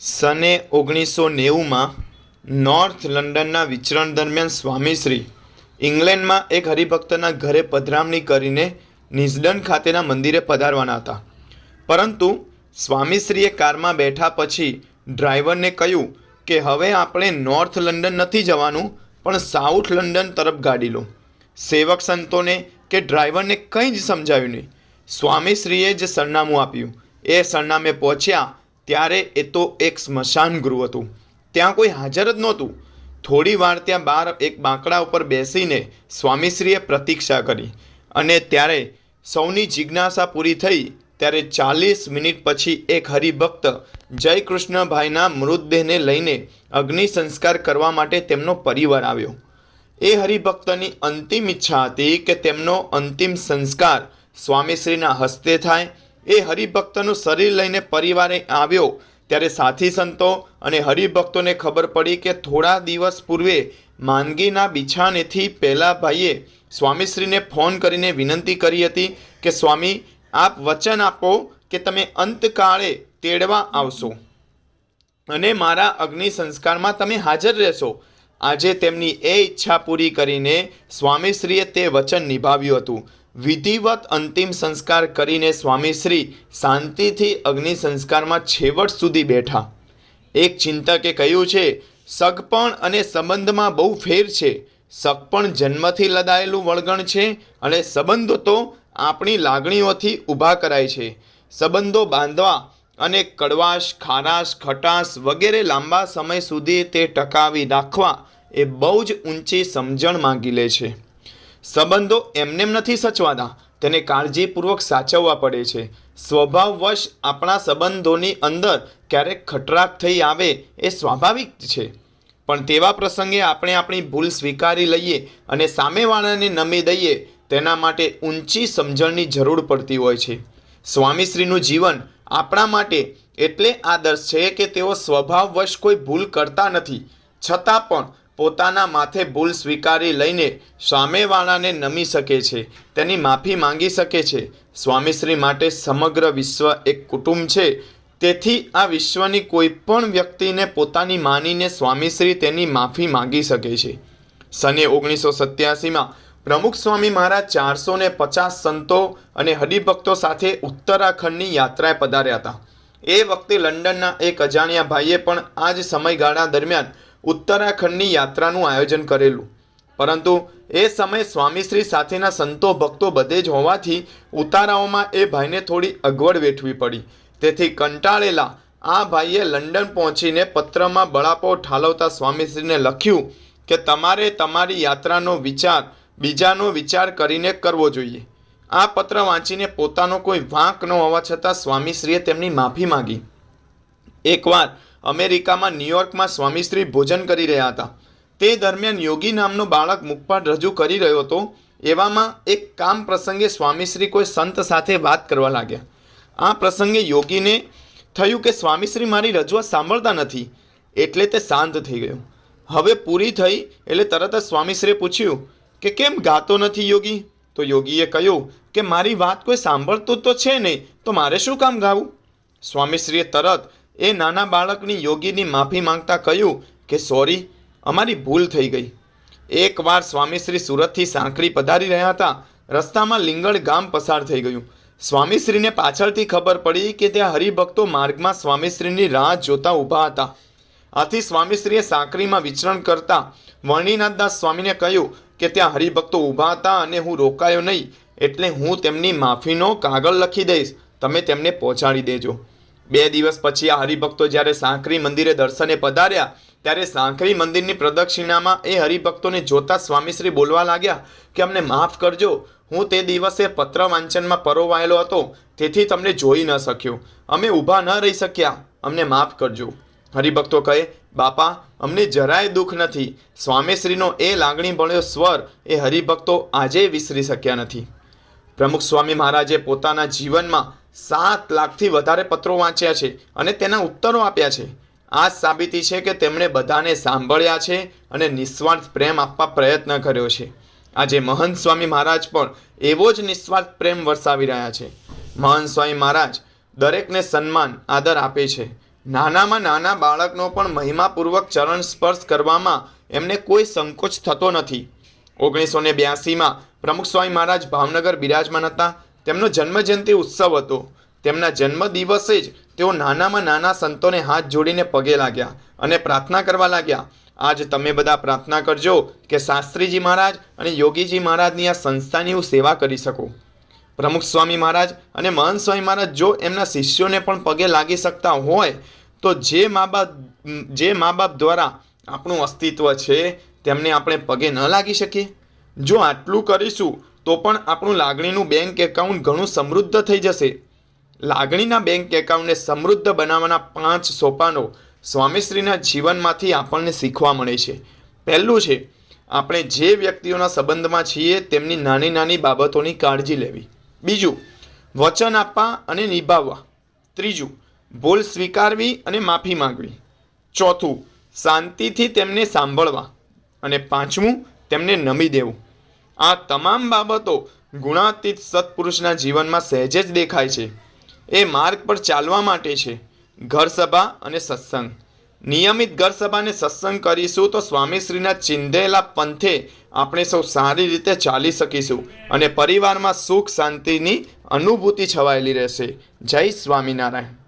સને 1990માં નોર્થ લંડનના વિચરણ દરમિયાન સ્વામીશ્રી ઇંગ્લેન્ડમાં એક હરિભક્તના ઘરે પધરામણી કરીને નિઝડન ખાતેના મંદિરે પધારવાના હતા. પરંતુ સ્વામીશ્રીએ કારમાં બેઠા પછી ડ્રાઈવરને કહ્યું કે હવે આપણે નોર્થ લંડન નથી જવાનું, પણ સાઉથ લંડન તરફ ગાડી લો. સેવક સંતોને કે ડ્રાઈવરને કંઈ જ સમજાવ્યું નહીં. સ્વામીશ્રીએ જે સરનામું આપ્યું એ સરનામે પહોંચ્યા ત્યારે એ તો એક સ્મશાન ગૃહ હતું. ત્યાં કોઈ હાજર જ નહોતું. થોડી વાર ત્યાં બહાર એક બાંકડા ઉપર બેસીને સ્વામીશ્રીએ પ્રતીક્ષા કરી અને ત્યારે સૌની જિજ્ઞાસા પૂરી થઈ ત્યારે 40 મિનિટ પછી એક હરિભક્ત જયકૃષ્ણભાઈના મૃતદેહને લઈને અગ્નિ સંસ્કાર કરવા માટે તેમનો પરિવાર આવ્યો. એ હરિભક્તની અંતિમ ઈચ્છા હતી કે તેમનો અંતિમ સંસ્કાર સ્વામીશ્રીના હસ્તે થાય. એ હરિભક્તનું શરીર લઈને પરિવારે આવ્યો ત્યારે સાથી સંતો અને હરિભક્તોને ખબર પડી કે થોડા દિવસ પૂર્વે માંદગીના બિછાનેથી પહેલા ભાઈએ સ્વામીશ્રીને ફોન કરીને વિનંતી કરી હતી કે સ્વામી, આપ વચન આપો કે તમે અંતકાળે તેડવા આવશો અને મારા અગ્નિ સંસ્કારમાં તમે હાજર રહેશો. આજે તેમની એ ઈચ્છા પૂરી કરીને સ્વામીશ્રીએ તે વચન નિભાવ્યું હતું. વિધિવત અંતિમ સંસ્કાર કરીને સ્વામીશ્રી શાંતિથી અગ્નિ સંસ્કારમાં છેવટ સુધી બેઠા. એક ચિંતકે કહ્યું છે, સગપણ અને સંબંધમાં બહુ ફેર છે. સગપણ જન્મથી લદાયેલું વળગણ છે અને સંબંધો તો આપણી લાગણીઓથી ઊભા કરાય છે. સંબંધો બાંધવા અને કડવાશ, ખારાશ, ખટાશ વગેરે લાંબા સમય સુધી તે ટકાવી રાખવા એ બહુ જ ઊંચી સમજણ માંગી લે છે. સંબંધો એમનેમ નથી સચવાતા, તેને કાળજીપૂર્વક સાચવવા પડે છે. સ્વભાવવશ આપણા સંબંધોની અંદર ક્યારેક ખટરાક થઈ આવે એ સ્વાભાવિક છે, પણ તેવા પ્રસંગે આપણે આપણી ભૂલ સ્વીકારી લઈએ અને સામેવાળાને નમી દઈએ તેના માટે ઊંચી સમજણની જરૂર પડતી હોય છે. સ્વામીશ્રીનું જીવન આપણા માટે એટલે આદર્શ છે કે તેઓ સ્વભાવવશ કોઈ ભૂલ કરતા નથી, છતાં પણ પોતાના માથે ભૂલ સ્વીકારી લઈને સામેવાળાને નમી શકે છે, તેની માફી માંગી શકે છે. સ્વામીશ્રી માટે સમગ્ર વિશ્વ એક કુટુંબ છે. તેથી આ વિશ્વની કોઈ પણ વ્યક્તિને પોતાની માનીને સ્વામીશ્રી તેની માફી માંગી શકે છે. સને 1987માં પ્રમુખ સ્વામી મહારાજ 450 સંતો અને હરિભક્તો સાથે ઉત્તરાખંડની યાત્રાએ પધાર્યા હતા. એ વખતે લંડનના એક અજાણ્યા ભાઈએ પણ આ જ સમયગાળા દરમિયાન ઉત્તરાખંડની યાત્રાનું આયોજન કરેલું. પરંતુ એ સમયે સ્વામીશ્રી સાથેના સંતો ભક્તો બધે જ હોવાથી ઉતારાઓમાં એ ભાઈને થોડી અગવડ વેઠવી પડી. તેથી કંટાળેલા આ ભાઈએ લંડન પહોંચીને પત્રમાં બળાપો ઠાલવતા સ્વામીશ્રીને લખ્યું કે તમારે તમારી યાત્રાનો વિચાર બીજાનો વિચાર કરીને કરવો જોઈએ. આ પત્ર વાંચીને પોતાનો કોઈ વાંક ન હોવા છતાં સ્વામીશ્રીએ તેમની માફી માંગી. એકવાર અમેરિકામાં ન્યૂયોર્કમાં સ્વામીશ્રી ભોજન કરી રહ્યા હતા. તે દરમિયાન યોગી નામનો બાળક મુખપાટ રજૂ કરી રહ્યો હતો. એવામાં એક કામ પ્રસંગે સ્વામીશ્રી કોઈ સંત સાથે વાત કરવા લાગ્યા. આ પ્રસંગે યોગીને થયું કે સ્વામીશ્રી મારી રજૂઆત સાંભળતા નથી, એટલે તે શાંત થઈ ગયો. હવે પૂરી થઈ એટલે તરત જ સ્વામીશ્રીએ પૂછ્યું કે કેમ ગાતો નથી યોગી? તો યોગીએ કહ્યું કે મારી વાત કોઈ સાંભળતું તો છે નહીં, તો મારે શું કામ ગાવું? સ્વામીશ્રીએ તરત એ નાના બાળકની યોગીની માફી માંગતા કહ્યું કે સોરી, અમારી ભૂલ થઈ ગઈ. એકવાર સ્વામીશ્રી સુરતથી સાંકળી પધારી રહ્યા હતા. રસ્તામાં લીંગડ ગામ પસાર થઈ ગયું. સ્વામીશ્રીને પાછળથી ખબર પડી કે ત્યાં હરિભક્તો માર્ગમાં સ્વામીશ્રીની રાહ જોતા ઊભા હતા. આથી સ્વામીશ્રીએ સાંકળીમાં વિચરણ કરતા વર્ણિનાથદાસ સ્વામીને કહ્યું કે ત્યાં હરિભક્તો ઊભા હતા અને હું રોકાયો નહીં, એટલે હું તેમની માફીનો કાગળ લખી દઈશ, તમે તેમને પહોંચાડી દેજો. 2 દિવસ પછી આ હરિભક્તો જ્યારે સાંકરી મંદિરે દર્શને પધાર્યા ત્યારે સાંકરી મંદિરની પ્રદક્ષિણામાં એ હરિભક્તોને જોતા સ્વામીશ્રી બોલવા લાગ્યા કે અમને માફ કરજો, હું તે દિવસે પત્ર વાંચનમાં પરોવાયેલો હતો, તેથી તમને જોઈ ન શક્યો. અમે ઊભા ન રહી શક્યા, અમને માફ કરજો. હરિભક્તો કહે, બાપા, અમને જરાય દુઃખ નથી. સ્વામીશ્રીનો એ લાગણી ભળ્યો સ્વર એ હરિભક્તો આજે વિસરી શક્યા નથી. પ્રમુખ સ્વામી મહારાજે પોતાના જીવનમાં 7 લાખથી વધારે પત્રો વાંચ્યા છે અને તેના ઉત્તરો આપ્યા છે. આ સાબિતી છે કે તેમણે બધાને સાંભળ્યા છે અને નિસ્વાર્થ પ્રેમ આપવા પ્રયત્ન કર્યો છે. આજે મહંત સ્વામી મહારાજ પણ એવો જ નિસ્વાર્થ પ્રેમ વરસાવી રહ્યા છે. મહંત સ્વામી મહારાજ દરેકને સન્માન આદર આપે છે. નાનામાં નાના બાળકનો પણ મહિમાપૂર્વક ચરણ સ્પર્શ કરવામાં એમને કોઈ સંકોચ થતો નથી. 1982માં પ્રમુખ સ્વામી મહારાજ ભાવનગર બિરાજમાન હતા. તેમનો જન્મજયંતિ ઉત્સવ હતો. તેમના જન્મદિવસે જ તેઓ નાનામાં નાના સંતોને હાથ જોડીને પગે લાગ્યા અને પ્રાર્થના કરવા લાગ્યા. આજ તમે બધા પ્રાર્થના કરજો કે શાસ્ત્રીજી મહારાજ અને યોગીજી મહારાજની આ સંસ્થાની હું સેવા કરી શકું. પ્રમુખ સ્વામી મહારાજ અને મહંત સ્વામી મહારાજ જો એમના શિષ્યોને પણ પગે લાગી શકતા હોય તો જે મા બાપ દ્વારા આપણું અસ્તિત્વ છે તેમને આપણે પગે ન લાગી શકીએ? જો આટલું કરીશું તો પણ આપણું લાગણીનું બેંક એકાઉન્ટ ઘણું સમૃદ્ધ થઈ જશે. લાગણીના બેંક એકાઉન્ટને સમૃદ્ધ બનાવવાના 5 સોપાનો સ્વામીશ્રીના જીવનમાંથી આપણને શીખવા મળે છે. પહેલું છે, આપણે જે વ્યક્તિઓના સંબંધમાં છીએ તેમની નાની નાની બાબતોની કાળજી લેવી. બીજું, વચન આપવા અને નિભાવવા. ત્રીજું, ભૂલ સ્વીકારવી અને માફી માંગવી. ચોથું, શાંતિથી તેમને સાંભળવા. અને પાંચમું, તેમને નમી દેવું. આ તમામ બાબતો ગુણાતીત સત્પુરુષના જીવનમાં સહેજે જ દેખાય છે. એ માર્ગ પર ચાલવા માટે છે. ઘર સભા અને સત્સંગ. નિયમિત ઘર સભા અને સત્સંગ કરીશું તો સ્વામીશ્રીના ચિંધેલા પંથે આપણે સૌ સારી રીતે ચાલી શકીશું અને પરિવારમાં સુખ શાંતિની અનુભૂતિ છવાયેલી રહેશે. જય સ્વામિનારાયણ.